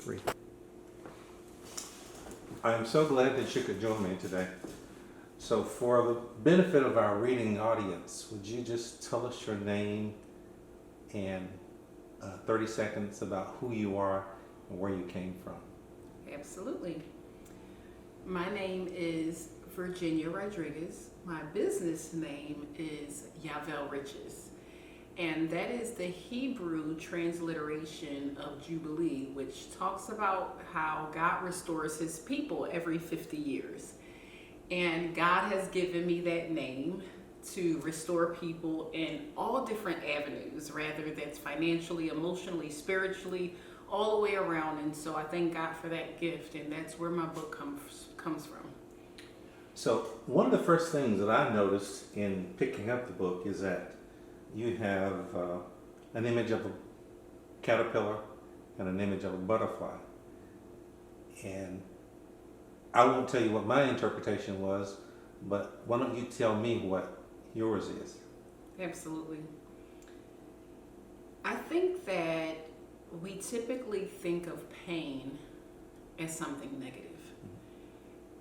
3. I am so glad that you could join me today. So for the benefit of our reading audience, would you just tell us your name and 30 seconds about who you are and where you came from? Absolutely. My name is Virginia Rodriguez. My business name is Yovel Riches. And that is the Hebrew transliteration of Jubilee, which talks about how God restores his people every 50 years. And God has given me that name to restore people in all different avenues, rather that's financially, emotionally, spiritually, all the way around. And so I thank God for that gift, and that's where my book comes from. So one of the first things that I noticed in picking up the book is that you have an image of a caterpillar and an image of a butterfly. And I won't tell you what my interpretation was, but why don't you tell me what yours is? Absolutely. I think that we typically think of pain as something negative.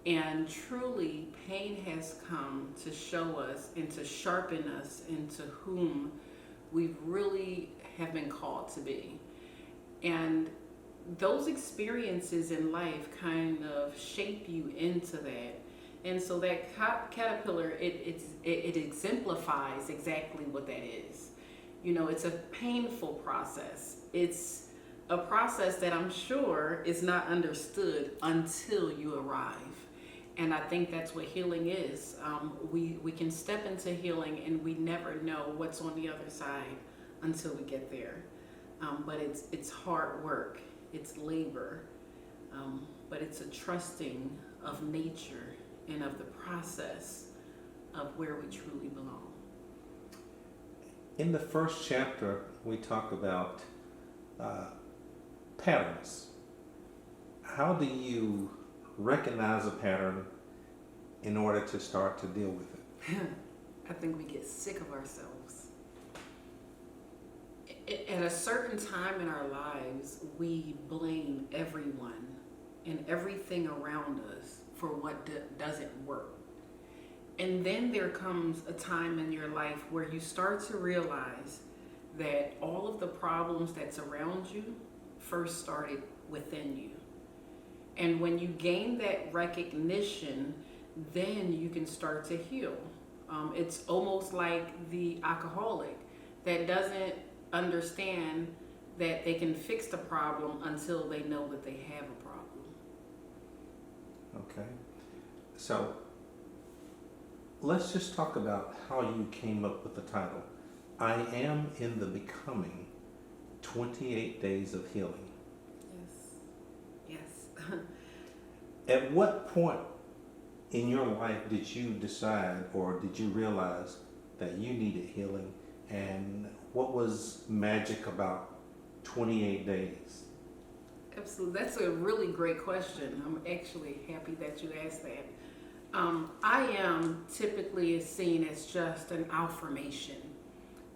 And truly, pain has come to show us and to sharpen us into whom we really have been called to be. And those experiences in life kind of shape you into that. And so that caterpillar, it exemplifies exactly what that is. You know, it's a painful process. It's a process that I'm sure is not understood until you arrive. And I think that's what healing is. We can step into healing and we never know what's on the other side until we get there. But it's hard work, it's labor, but it's a trusting of nature and of the process of where we truly belong. In the first chapter, we talk about patterns. How do you recognize a pattern in order to start to deal with it? I think we get sick of ourselves. At a certain time in our lives, we blame everyone and everything around us for what doesn't work. And then there comes a time in your life where you start to realize that all of the problems that's around you first started within you. And when you gain that recognition, then you can start to heal. It's almost like the alcoholic that doesn't understand that they can fix the problem until they know that they have a problem. Okay. So let's just talk about how you came up with the title. I am in the becoming 28 days of healing. Yes. At what point in your life did you decide or did you realize that you needed healing, and what was magic about 28 days? Absolutely. That's a really great question. I'm actually happy that you asked that. I am typically seen as just an affirmation,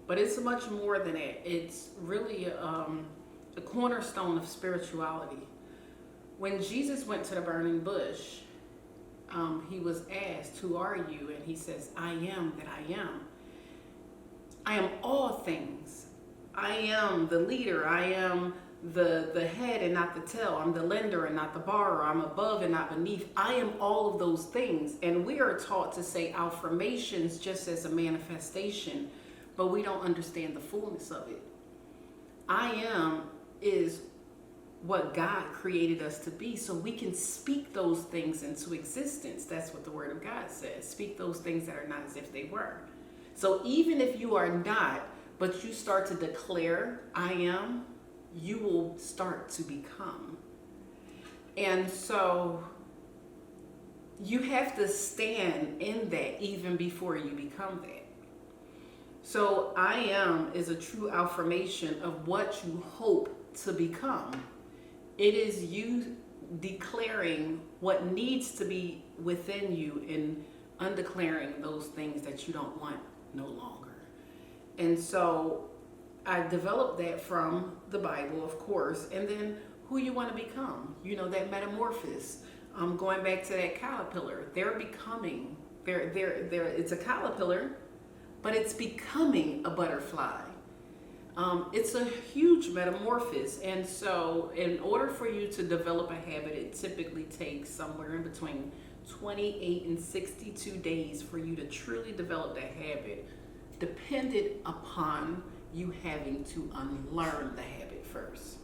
but it's much more than that. It's really the cornerstone of spirituality. When Jesus went to the burning bush, he was asked, "Who are you?" And he says, "I am that I am. I am all things. I am the leader. I am the head and not the tail. I'm the lender and not the borrower. I'm above and not beneath. I am all of those things." And we are taught to say affirmations just as a manifestation, but we don't understand the fullness of it. I am is what God created us to be, so we can speak those things into existence. That's what the Word of God says. Speak those things that are not as if they were. So even if you are not, but you start to declare, I am, you will start to become. And so you have to stand in that even before you become that. So I am is a true affirmation of what you hope to become. It is you declaring what needs to be within you and undeclaring those things that you don't want no longer. And so I developed that from the Bible, of course, and then who you want to become. You know, that metamorphosis. Going back to that caterpillar, they're becoming. It's a caterpillar, but it's becoming a butterfly. It's a huge metamorphosis, and so in order for you to develop a habit, it typically takes somewhere in between 28 and 62 days for you to truly develop that habit, dependent upon you having to unlearn the habit first.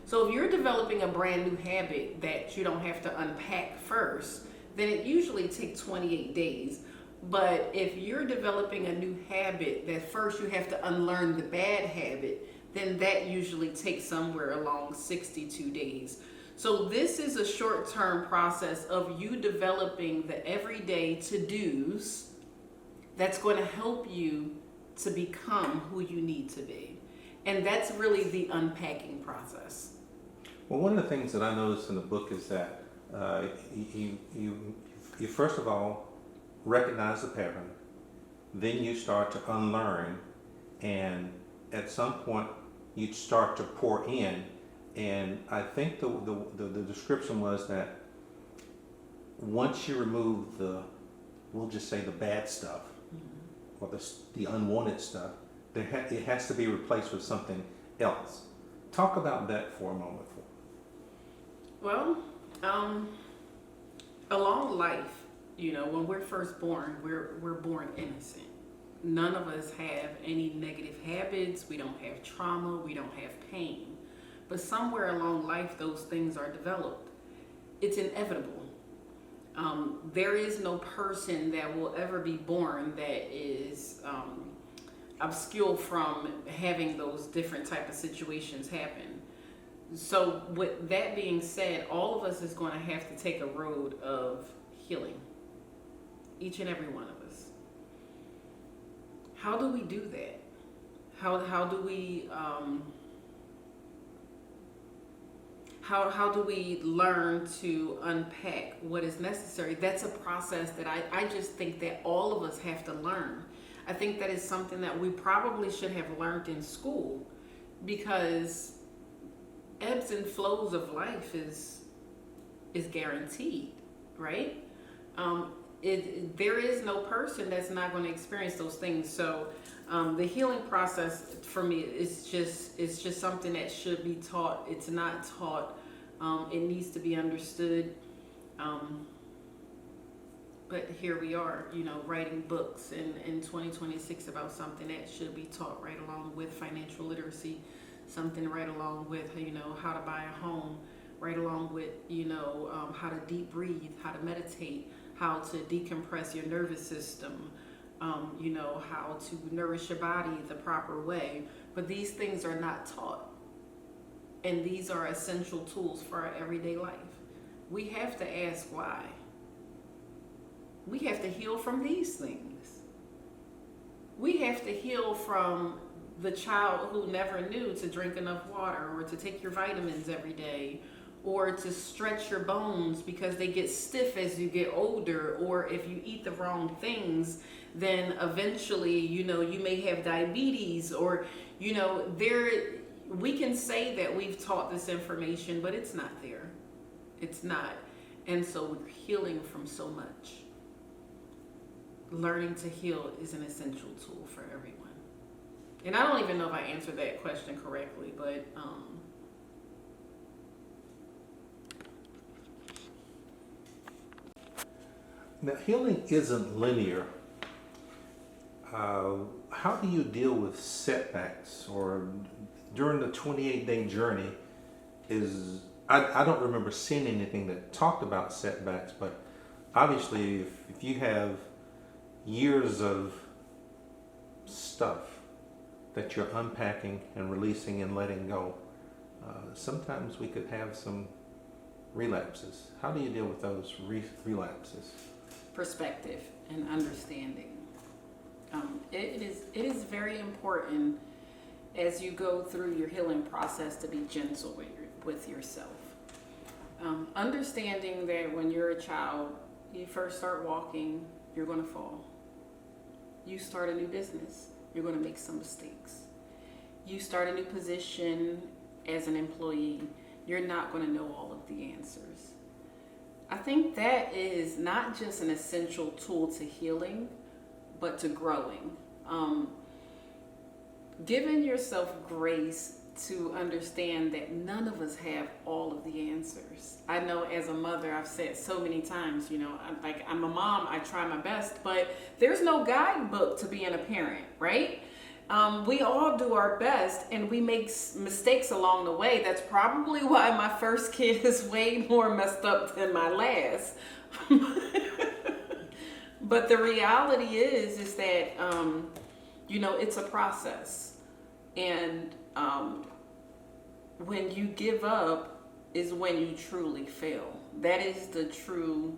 So if you're developing a brand new habit that you don't have to unpack first, then it usually takes 28 days. But if you're developing a new habit that first you have to unlearn the bad habit, then that usually takes somewhere along 62 days. So this is a short-term process of you developing the everyday to-dos that's going to help you to become who you need to be. And that's really the unpacking process. Well, one of the things that I noticed in the book is that you first of all recognize the pattern, then you start to unlearn, and at some point you start to pour in. And I think the description was that once you remove we'll just say the bad stuff, or the unwanted stuff, it has to be replaced with something else. Talk about that for a moment. Well, along life, you know, when we're first born, we're born innocent. None of us have any negative habits. We don't have trauma. We don't have pain. But somewhere along life, those things are developed. It's inevitable. There is no person that will ever be born that is obscure from having those different type of situations happen. So with that being said, all of us is going to have to take a road of healing. Each and every one of us. How do we do that? How do we how do we learn to unpack what is necessary? That's a process that I just think that all of us have to learn. I think that is something that we probably should have learned in school, because ebbs and flows of life is guaranteed, right? There is no person that's not going to experience those things. So the healing process for me is just something that should be taught. It's not taught. It needs to be understood. But here we are, you know, writing books in 2026 about something that should be taught right along with financial literacy, something right along with, you know, how to buy a home, right along with, you know, how to deep breathe, how to meditate, how to decompress your nervous system, you know, how to nourish your body the proper way. But these things are not taught. And these are essential tools for our everyday life. We have to ask why. We have to heal from these things. We have to heal from the child who never knew to drink enough water, or to take your vitamins every day, or to stretch your bones because they get stiff as you get older, or if you eat the wrong things, then eventually, you know, you may have diabetes, or, you know, we can say that we've taught this information, but it's not there. It's not. And so we're healing from so much. Learning to heal is an essential tool for everyone. And I don't even know if I answered that question correctly, but now, healing isn't linear. How do you deal with setbacks, or during the 28-day journey? I don't remember seeing anything that talked about setbacks, but obviously if you have years of stuff that you're unpacking and releasing and letting go, sometimes we could have some relapses. How do you deal with those relapses? Perspective and understanding. It is very important as you go through your healing process to be gentle with yourself. Understanding that when you're a child, you first start walking, you're going to fall. You start a new business, you're going to make some mistakes. You start a new position as an employee, you're not going to know all of the answers. I think that is not just an essential tool to healing, but to growing. Giving yourself grace to understand that none of us have all of the answers. I know as a mother, I've said so many times, I'm a mom, I try my best, but there's no guidebook to being a parent, right? We all do our best and we make mistakes along the way. That's probably why my first kid is way more messed up than my last. But the reality is that, it's a process. And when you give up is when you truly fail. That is the true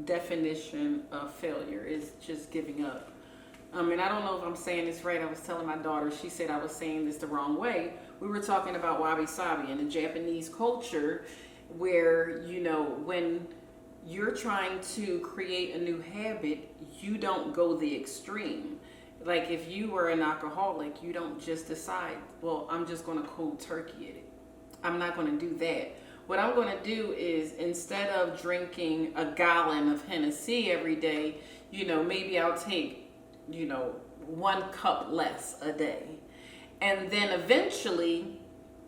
definition of failure, is just giving up. And I don't know if I'm saying this right. I was telling my daughter, she said I was saying this the wrong way. We were talking about wabi-sabi and the Japanese culture where, when you're trying to create a new habit, you don't go the extreme. Like if you were an alcoholic, you don't just decide, well, I'm just going to cold turkey it. I'm not going to do that. What I'm going to do is, instead of drinking a gallon of Hennessy every day, maybe I'll take 1 cup less a day. And then eventually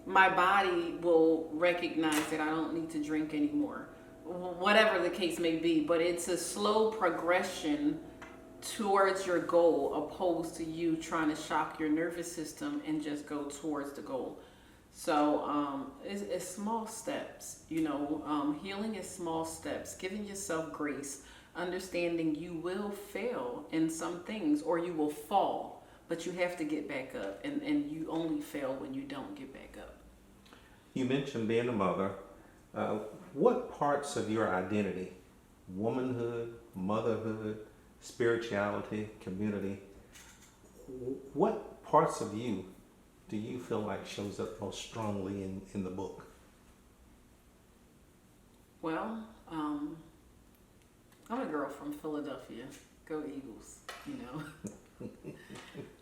my body will recognize that I don't need to drink anymore. Whatever the case may be, but it's a slow progression towards your goal, opposed to you trying to shock your nervous system and just go towards the goal. So it's small steps, healing is small steps, giving yourself grace, understanding you will fail in some things, or you will fall, but you have to get back up, and you only fail when you don't get back up. You mentioned being a mother. What parts of your identity, womanhood, motherhood, spirituality, community, what parts of you do you feel like shows up most strongly in the book? Well, I'm a girl from Philadelphia. Go Eagles,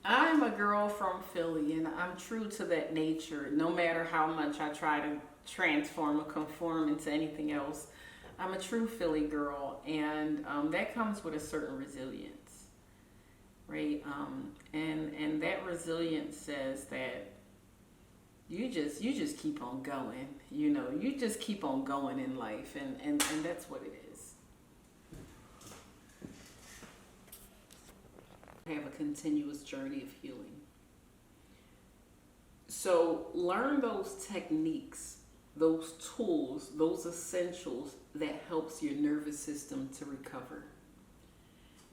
I'm a girl from Philly, and I'm true to that nature. No matter how much I try to transform or conform into anything else, I'm a true Philly girl, and that comes with a certain resilience, right? And that resilience says that you just keep on going. You just keep on going in life, and that's what it is. Have a continuous journey of healing. So learn those techniques, those tools, those essentials that helps your nervous system to recover,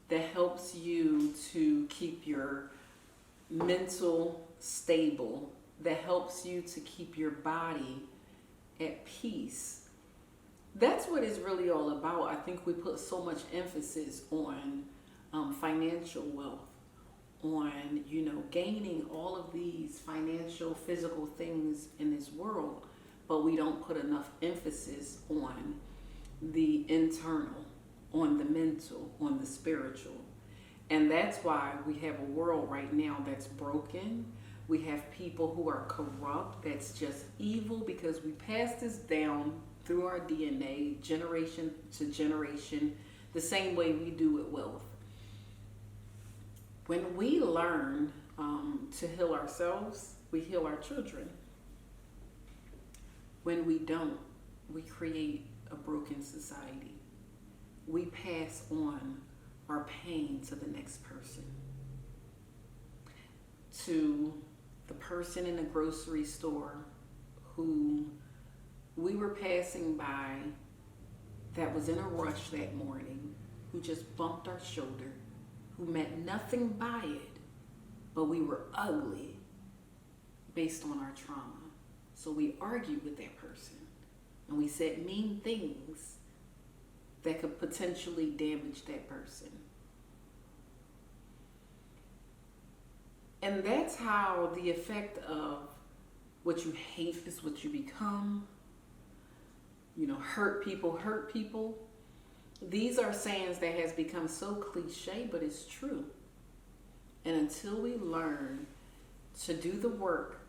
that helps you to keep your mental stable, that helps you to keep your body at peace. That's what it's really all about. I think we put so much emphasis on financial wealth, on gaining all of these financial, physical things in this world, but we don't put enough emphasis on the internal, on the mental, on the spiritual. And that's why we have a world right now that's broken. We have people who are corrupt, that's just evil, because we pass this down through our DNA, generation to generation, the same way we do with wealth. When we learn to heal ourselves, we heal our children. When we don't, we create a broken society. We pass on our pain to the next person. To the person in the grocery store who we were passing by, that was in a rush that morning, who just bumped our shoulder, who meant nothing by it, but we were ugly based on our trauma. So we argued with that person, and we said mean things that could potentially damage that person. And that's how the effect of what you hate is what you become. Hurt people. These are sayings that has become so cliche, but it's true. And until we learn to do the work,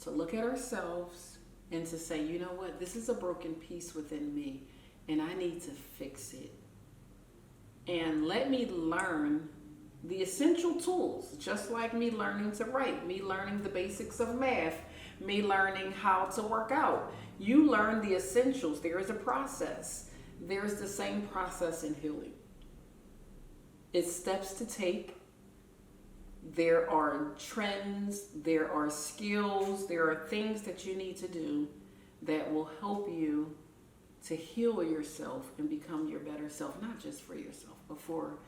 to look at ourselves, and to say, you know what, this is a broken piece within me and I need to fix it. And let me learn the essential tools, just like me learning to write, me learning the basics of math, me learning how to work out. You learn the essentials. There is a process. There's the same process in healing. It's steps to take. There are trends, there are skills, there are things that you need to do that will help you to heal yourself and become your better self, not just for yourself, but for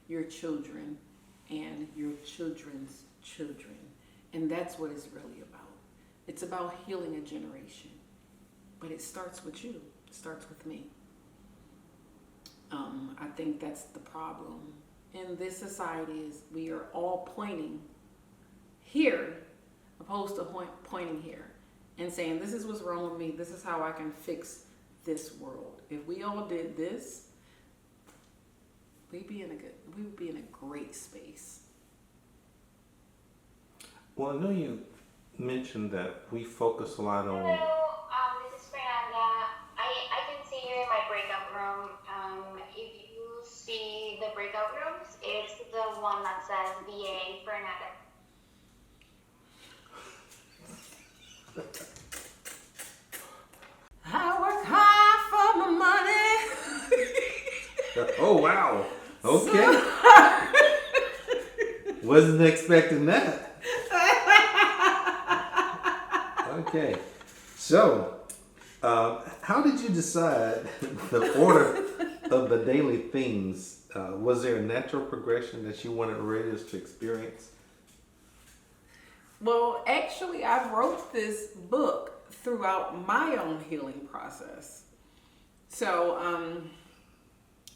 your children and your children's children. And that's what it's really about. It's about healing a generation. But it starts with you. It starts with me. I think that's the problem in this society is we are all pointing here opposed to pointing here and saying, this is what's wrong with me. This is how I can fix this world. If we all did this, we would be in a great space. Well, I know you mentioned that we focus a lot on. Hello, this is Fernanda. I can see you in my breakout room. If you see the breakout rooms, it's the one that says VA Fernanda. I work hard for my money. Oh, wow. Okay. Wasn't expecting that. Okay. So, how did you decide the order of the daily things? Was there a natural progression that you wanted readers to experience? Well, actually, I wrote this book throughout my own healing process. So,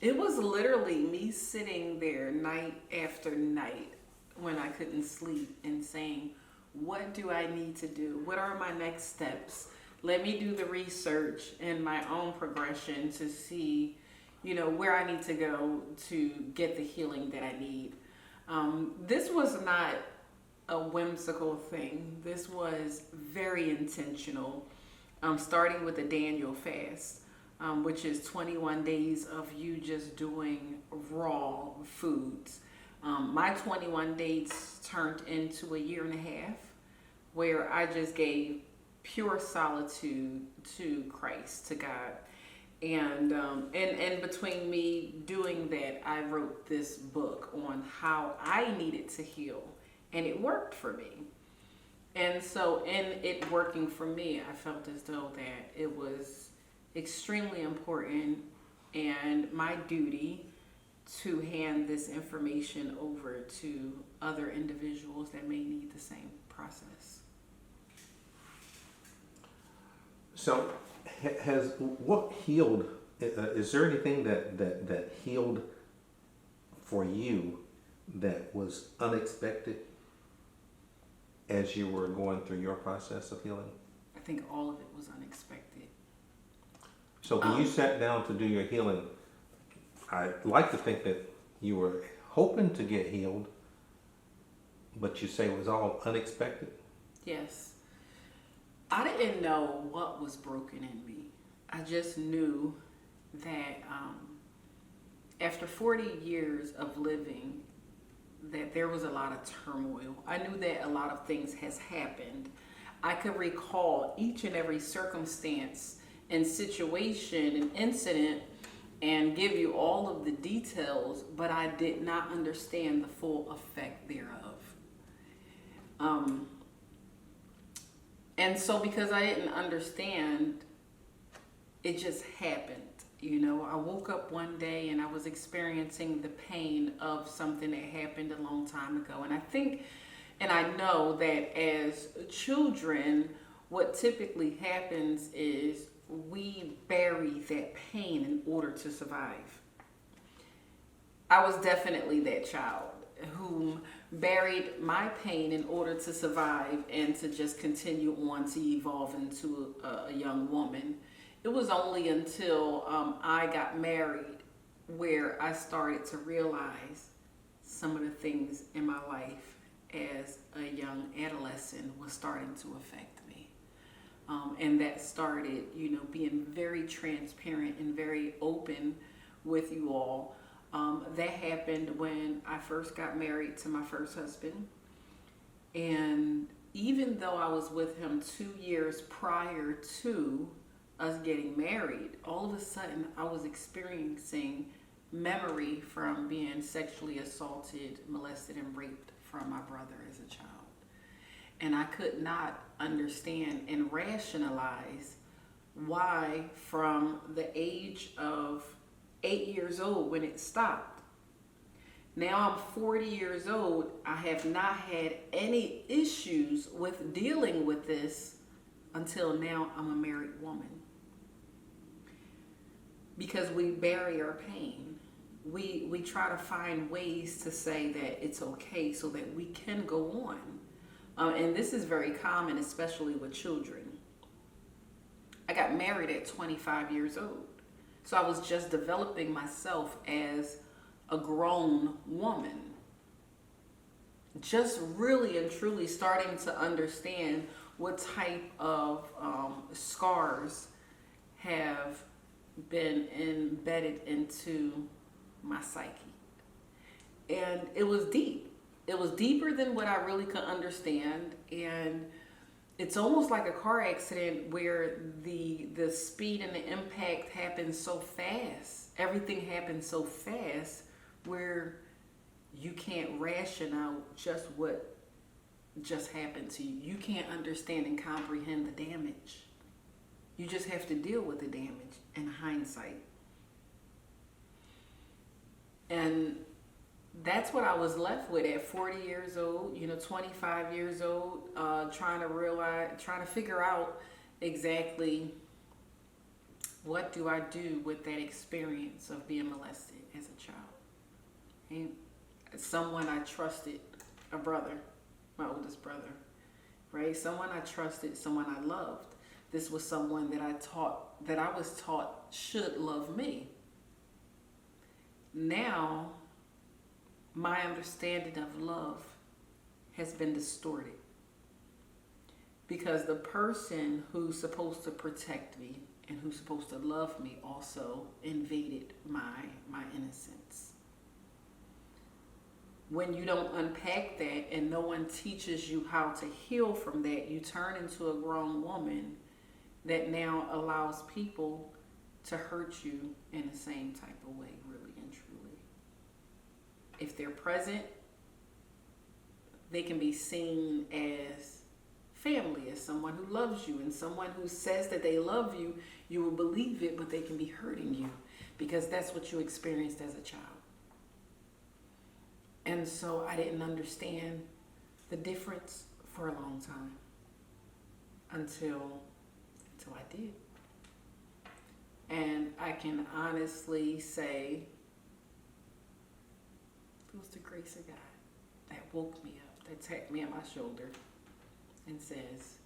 it was literally me sitting there night after night when I couldn't sleep and saying, what do I need to do? What are my next steps? Let me do the research and my own progression to see, where I need to go to get the healing that I need. This was not a whimsical thing. This was very intentional. Starting with the Daniel fast, which is 21 days of you just doing raw foods. My 21 days turned into a year and a half where I just gave pure solitude to Christ, to God. And between me doing that, I wrote this book on how I needed to heal. And it worked for me. And so in it working for me, I felt as though that it was extremely important and my duty to hand this information over to other individuals that may need the same process. So, has what healed? Is there anything that healed for you that was unexpected as you were going through your process of healing? I think all of it was unexpected. So when you sat down to do your healing, I like to think that you were hoping to get healed, but you say it was all unexpected? Yes. I didn't know what was broken in me. I just knew that after 40 years of living, that there was a lot of turmoil. I knew that a lot of things has happened. I could recall each and every circumstance and situation and incident and give you all of the details, but I did not understand the full effect thereof. And so because I didn't understand, it just happened. I woke up one day and I was experiencing the pain of something that happened a long time ago. And I think, and I know that as children, what typically happens is we bury that pain in order to survive. I was definitely that child who buried my pain in order to survive and to just continue on to evolve into a young woman. It was only until I got married where I started to realize some of the things in my life as a young adolescent was starting to affect me. And that started, being very transparent and very open with you all. That happened when I first got married to my first husband. And even though I was with him 2 years prior to us getting married, all of a sudden I was experiencing memory from being sexually assaulted, molested, and raped from my brother as a child. And I could not understand and rationalize why, from the age of 8 years old when it stopped, now I'm 40 years old, I have not had any issues with dealing with this until now I'm a married woman. Because we bury our pain. We try to find ways to say that it's okay so that we can go on. And this is very common, especially with children. I got married at 25 years old. So I was just developing myself as a grown woman. Just really and truly starting to understand what type of scars have been embedded into my psyche. And it was deep. It was deeper than what I really could understand. And it's almost like a car accident where the speed and the impact happens so fast. Everything happens so fast where you can't ration out just what just happened to you. You can't understand and comprehend the damage. You just have to deal with the damage in hindsight. And that's what I was left with at 40 years old, 25 years old, trying to figure out exactly what do I do with that experience of being molested as a child. And someone I trusted, a brother, my oldest brother, right? Someone I trusted, someone I loved. This was someone that I was taught should love me. Now, my understanding of love has been distorted because the person who's supposed to protect me and who's supposed to love me also invaded my innocence. When you don't unpack that and no one teaches you how to heal from that, you turn into a grown woman that now allows people to hurt you in the same type of way, really and truly. If they're present, they can be seen as family, as someone who loves you, and someone who says that they love you, you will believe it, but they can be hurting you because that's what you experienced as a child. And so I didn't understand the difference for a long time until I did. And I can honestly say it was the grace of God that woke me up, that tapped me on my shoulder and says,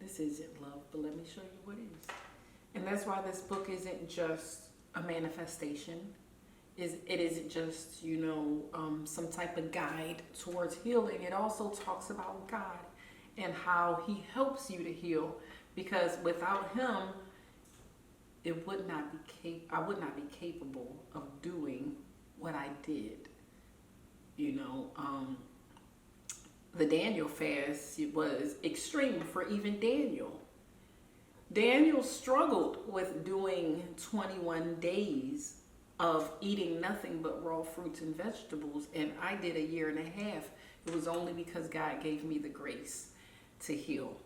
this isn't love, but let me show you what is. And that's why this book isn't just a manifestation. It isn't just, some type of guide towards healing. It also talks about God and how he helps you to heal. Because without him, I would not be capable of doing what I did. The Daniel fast was extreme for even Daniel. Daniel struggled with doing 21 days of eating nothing but raw fruits and vegetables, and I did 1.5 years. It was only because God gave me the grace to heal,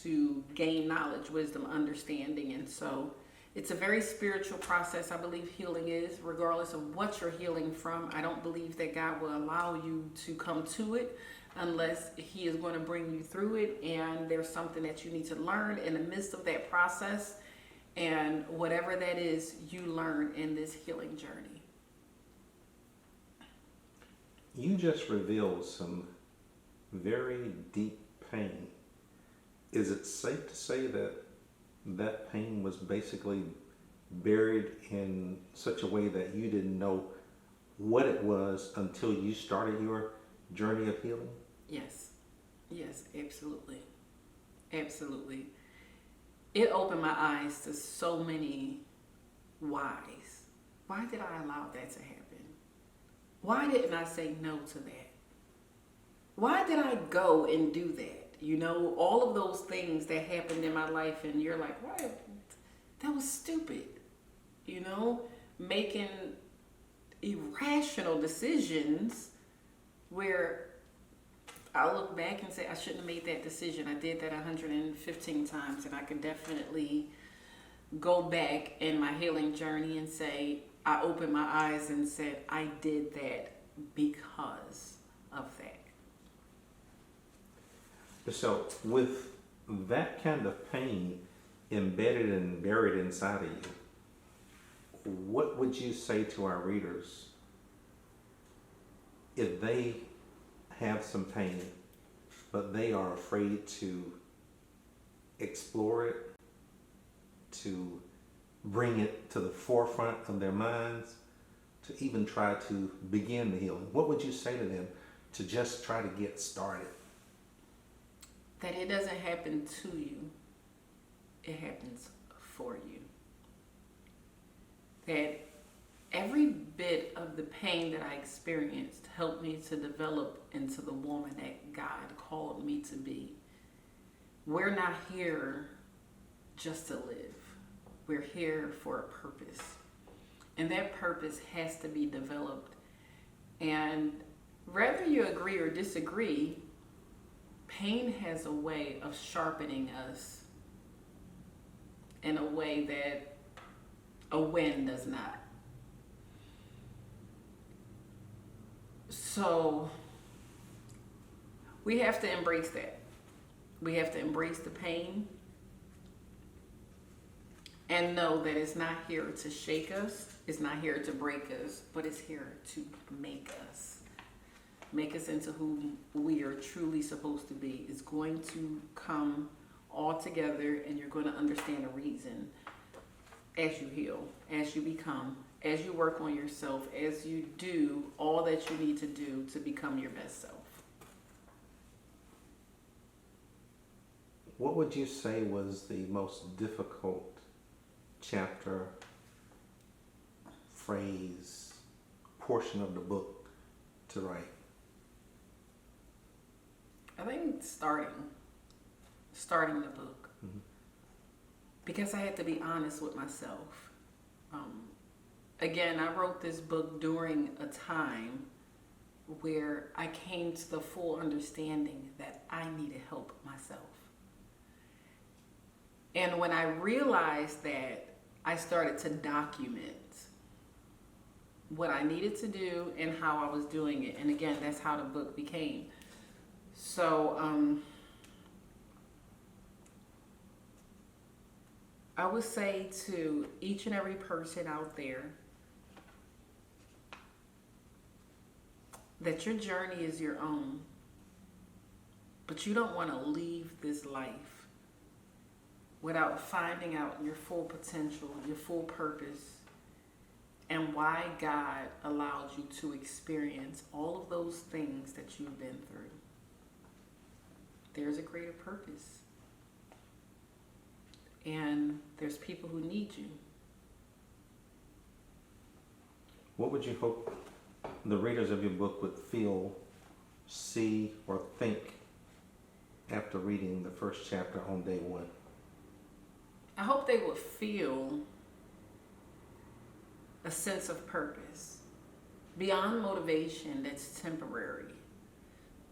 to gain knowledge, wisdom, understanding. And so it's a very spiritual process, I believe healing is, regardless of what you're healing from. I don't believe that God will allow you to come to it unless he is going to bring you through it, and there's something that you need to learn in the midst of that process. And whatever that is, you learn in this healing journey. You just revealed some very deep pain. Is it safe to say that that pain was basically buried in such a way that you didn't know what it was until you started your journey of healing? Yes, absolutely. Absolutely. It opened my eyes to so many whys. Why did I allow that to happen? Why didn't I say no to that? Why did I go and do that? You know, all of those things that happened in my life, and you're like, why? That was stupid. You know, making irrational decisions where I look back and say, I shouldn't have made that decision. I did that 115 times, and I can definitely go back in my healing journey and say, I opened my eyes and said, I did that because of that. So, with that kind of pain embedded and buried inside of you, what would you say to our readers if they have some pain, but they are afraid to explore it, to bring it to the forefront of their minds, to even try to begin the healing? What would you say to them to just try to get started? That it doesn't happen to you, it happens for you. That every bit of the pain that I experienced helped me to develop into the woman that God called me to be. We're not here just to live. We're here for a purpose. And that purpose has to be developed. And whether you agree or disagree, pain has a way of sharpening us in a way that a win does not. So we have to embrace that. We have to embrace the pain and know that it's not here to shake us, it's not here to break us, but it's here to make us. Make us into who we are truly supposed to be. It's going to come all together, and you're going to understand the reason as you heal, as you become, as you work on yourself, as you do all that you need to do to become your best self. What would you say was the most difficult chapter, phrase, portion of the book to write? I think starting the book, because I had to be honest with myself. Again, I wrote this book during a time where I came to the full understanding that I needed help myself. And when I realized that, I started to document what I needed to do and how I was doing it. And again, that's how the book became. So I would say to each and every person out there that your journey is your own, but you don't want to leave this life without finding out your full potential, your full purpose, and why God allowed you to experience all of those things that you've been through. There's a greater purpose. And there's people who need you. What would you hope the readers of your book would feel, see, or think after reading the first chapter on day one? I hope they would feel a sense of purpose beyond motivation that's temporary,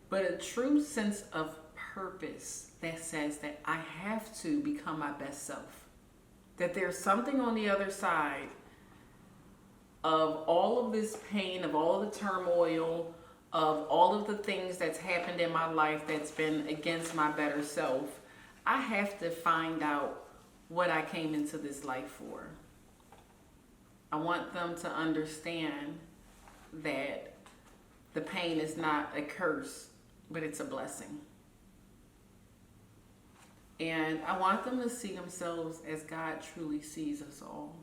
but a true sense of purpose that says that I have to become my best self, that there's something on the other side of all of this pain, of all of the turmoil, of all of the things that's happened in my life that's been against my better self. I have to find out what I came into this life for. I want them to understand that the pain is not a curse, but it's a blessing. And I want them to see themselves as God truly sees us all.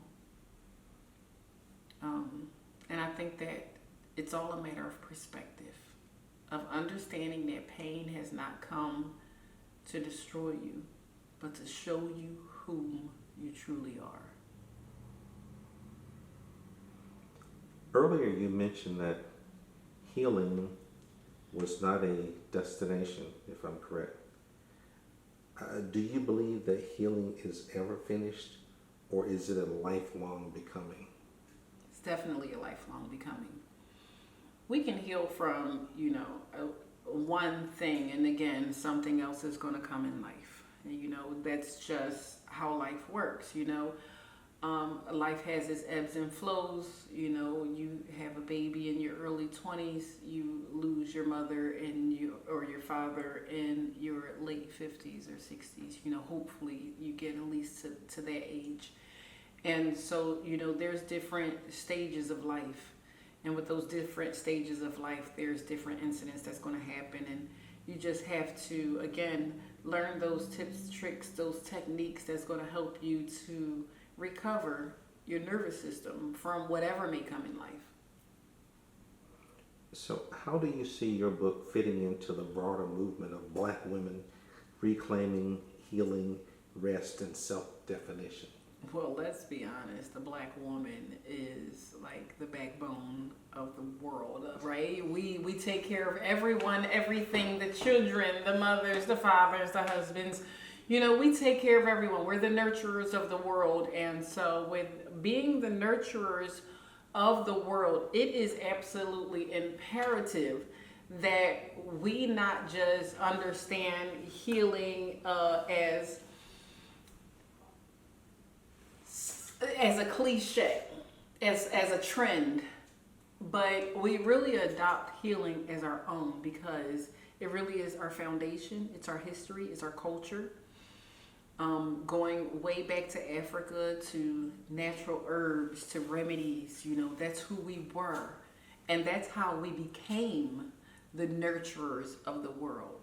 And I think that it's all a matter of perspective, of understanding that pain has not come to destroy you, but to show you whom you truly are. Earlier, you mentioned that healing was not a destination, if I'm correct. Do you believe that healing is ever finished, or is it a lifelong becoming? It's definitely a lifelong becoming. We can heal from, one thing, and again, something else is going to come in life. And, that's just how life works, Life has its ebbs and flows. You have a baby in your early 20s, you lose your mother or your father in your late 50s or 60s. Hopefully you get at least to that age. And so, there's different stages of life. And with those different stages of life, there's different incidents that's going to happen. And you just have to, again, learn those tips, tricks, those techniques that's going to help you to recover your nervous system from whatever may come in life. So how do you see your book fitting into the broader movement of Black women reclaiming, healing, rest, and self-definition? Well, let's be honest, the Black woman is like the backbone of the world, right? We take care of everyone, everything, the children, the mothers, the fathers, the husbands. We take care of everyone. We're the nurturers of the world. And so with being the nurturers of the world, it is absolutely imperative that we not just understand healing as a cliche, as a trend, but we really adopt healing as our own, because it really is our foundation. It's our history. It's our culture. Going way back to Africa, to natural herbs, to remedies, that's who we were. And that's how we became the nurturers of the world.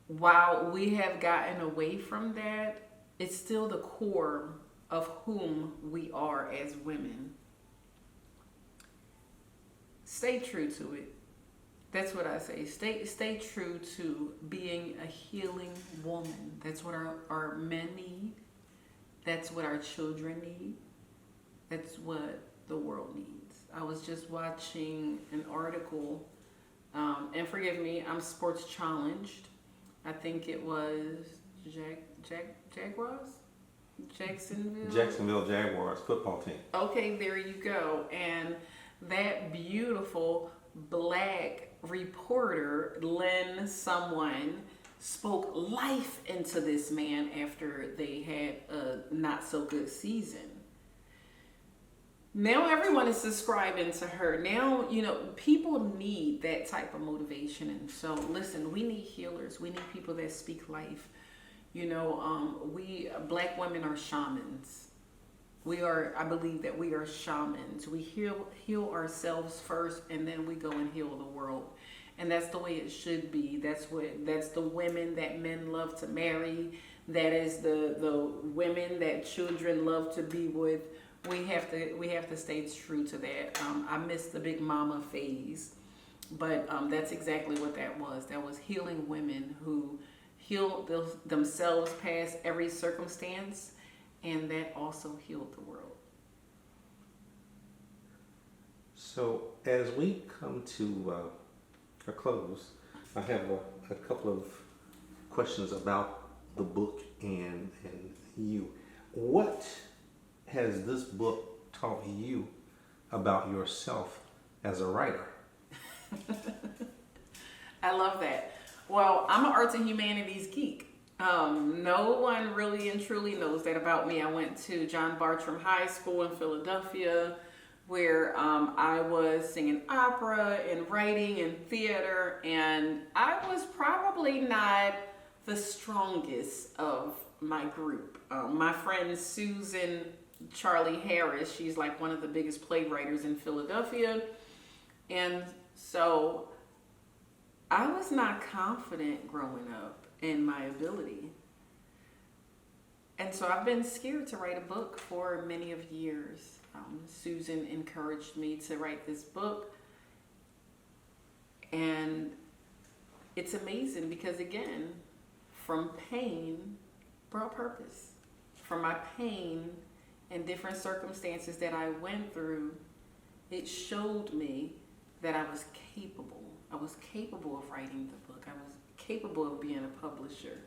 While we have gotten away from that, it's still the core of whom we are as women. Stay true to it. That's what I say. Stay true to being a healing woman. That's what our men need. That's what our children need. That's what the world needs. I was just watching an article, and forgive me, I'm sports challenged. I think it was Jaguars? Jacksonville Jaguars football team. Okay, there you go. And that beautiful Black reporter, Lynn someone, spoke life into this man after they had a not so good season. Now everyone is subscribing to her. Now, people need that type of motivation. And so, listen, we need healers. We need people that speak life. We Black women are shamans. I believe that we are shamans. We heal ourselves first, and then we go and heal the world. And that's the way it should be. That's the women that men love to marry. That is the women that children love to be with. We have to stay true to that. I missed the big mama phase, but that's exactly what that was. That was healing women who healed themselves past every circumstance, and that also healed the world. So as we come to a close, I have a couple of questions about the book and you. What has this book taught you about yourself as a writer? I love that. Well, I'm an arts and humanities geek. No one really and truly knows that about me. I went to John Bartram High School in Philadelphia, where I was singing opera and writing and theater, and I was probably not the strongest of my group. My friend Susan Charlie Harris, she's like one of the biggest playwrights in Philadelphia, and so I was not confident growing up in my ability. And so I've been scared to write a book for many of years. Susan encouraged me to write this book, and it's amazing because, again, from pain brought purpose. From my pain and different circumstances that I went through, it showed me that I was capable. I was capable of writing the book. I was capable of being a publisher.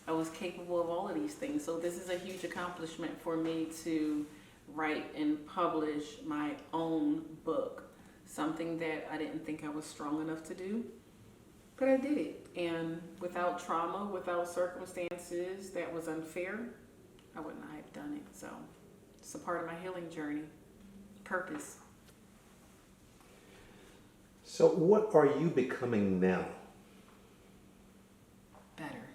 I was capable of all of these things. So this is a huge accomplishment for me to write and publish my own book. Something that I didn't think I was strong enough to do, but I did it. And without trauma, without circumstances that was unfair, I would not have done it. So it's a part of my healing journey. Purpose. So what are you becoming now? Better.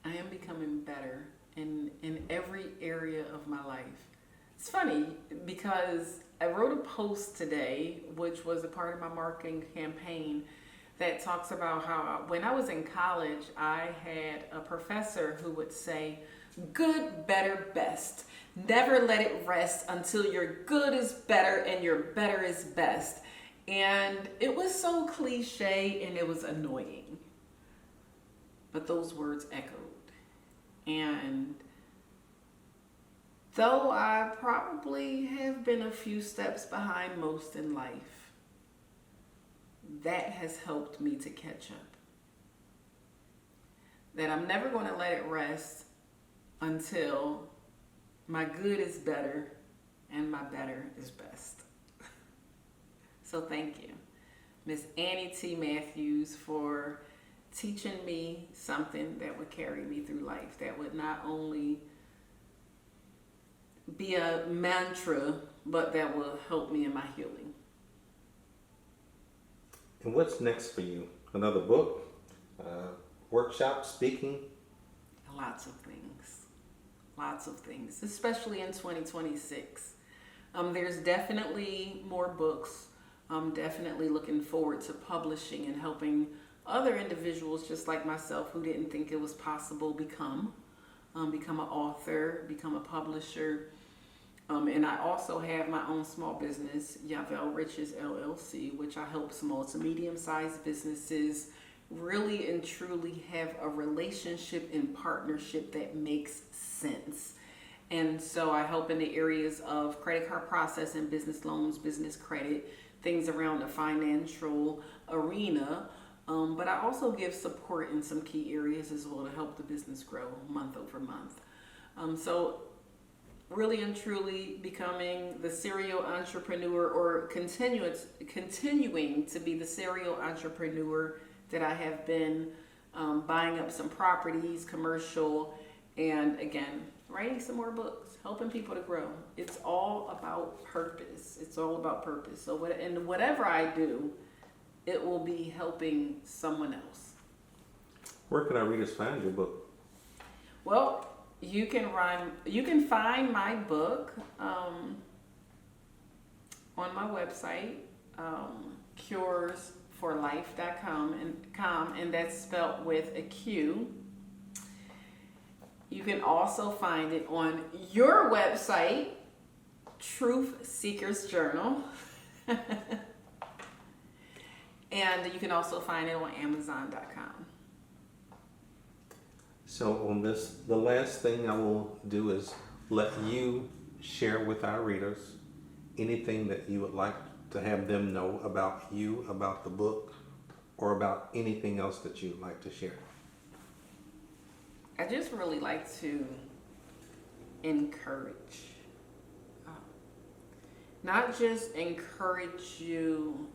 I am becoming better in every area of my life. It's funny because I wrote a post today, which was a part of my marketing campaign, that talks about how when I was in college, I had a professor who would say, good, better, best. Never let it rest until your good is better and your better is best. And it was so cliche and it was annoying. But those words echoed. And though I probably have been a few steps behind most in life, that has helped me to catch up. That I'm never going to let it rest until my good is better and my better is best. So thank you, Miss Annie T. Matthews, for teaching me something that would carry me through life, that would not only be a mantra, but that will help me in my healing. And what's next for you? Another book? Workshop? Speaking? Lots of things. Lots of things, especially in 2026. There's definitely more books. I'm definitely looking forward to publishing and helping other individuals just like myself who didn't think it was possible become an author, become a publisher. And I also have my own small business, Yovel Riches LLC, which I help small to medium-sized businesses really and truly have a relationship and partnership that makes sense. And so I help in the areas of credit card processing, business loans, business credit, things around the financial arena. But I also give support in some key areas as well to help the business grow month over month. So really and truly becoming the serial entrepreneur, or continuing to be the serial entrepreneur that I have been, buying up some properties, commercial, and again, writing some more books, helping people to grow. It's all about purpose. It's all about purpose. So whatever I do, it will be helping someone else. Where can our readers find your book? Well, you can find my book on my website, curesforlife.com, and that's spelled with a Q. You can also find it on your website, Truth Seekers Journal. And you can also find it on Amazon.com. So on this, the last thing I will do is let you share with our readers anything that you would like to have them know about you, about the book, or about anything else that you'd like to share. I just really like to encourage. Not just encourage you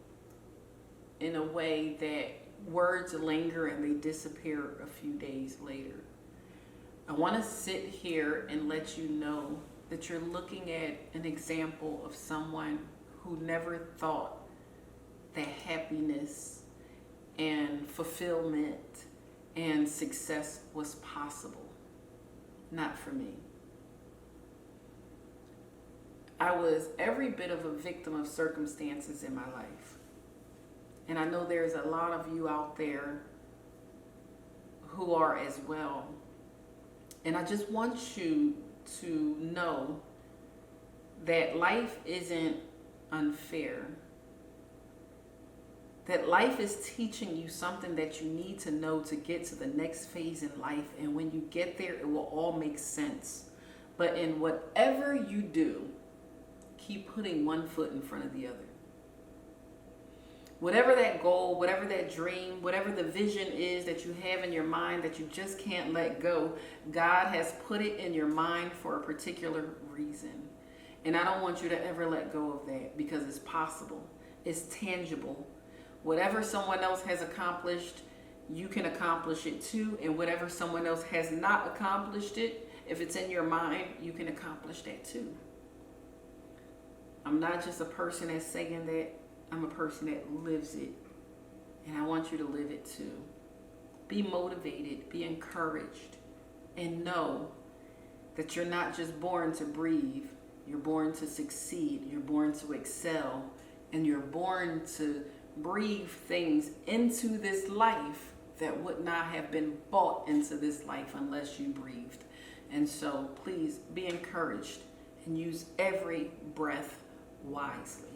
in a way that words linger and they disappear a few days later. I want to sit here and let you know that you're looking at an example of someone who never thought that happiness and fulfillment and success was possible. Not for me. I was every bit of a victim of circumstances in my life. And I know there's a lot of you out there who are as well. And I just want you to know that life isn't unfair. That life is teaching you something that you need to know to get to the next phase in life. And when you get there, it will all make sense. But in whatever you do, keep putting one foot in front of the other. Whatever that goal, whatever that dream, whatever the vision is that you have in your mind that you just can't let go, God has put it in your mind for a particular reason. And I don't want you to ever let go of that, because it's possible. It's tangible. Whatever someone else has accomplished, you can accomplish it too. And whatever someone else has not accomplished it, if it's in your mind, you can accomplish that too. I'm not just a person that's saying that. I'm a person that lives it. And I want you to live it too. Be motivated, be encouraged, and know that you're not just born to breathe. You're born to succeed. You're born to excel. And you're born to breathe things into this life that would not have been brought into this life unless you breathed. And so please be encouraged and use every breath wisely.